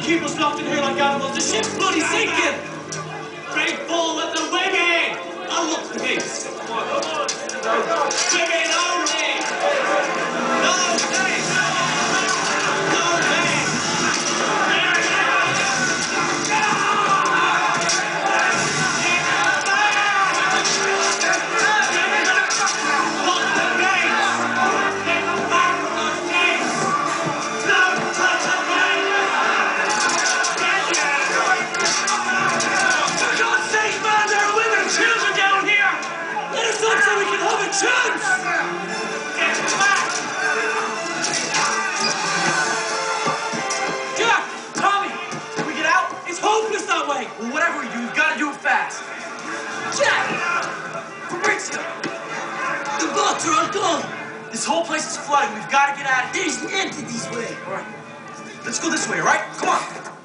keep us locked in here like animals. The ship's bloody sinking. Great full with the women. I'll look the gates. Women only. No men. No men. Chance! Get back! Jack! Tommy! Can we get out? It's hopeless that way! Well, whatever we do, we've got to do it fast. Jack! Fabrizio! The boats are all gone! This whole place is flooded. We've got to get out of here. There's empty this way. All right. Let's go this way, all right? Come on.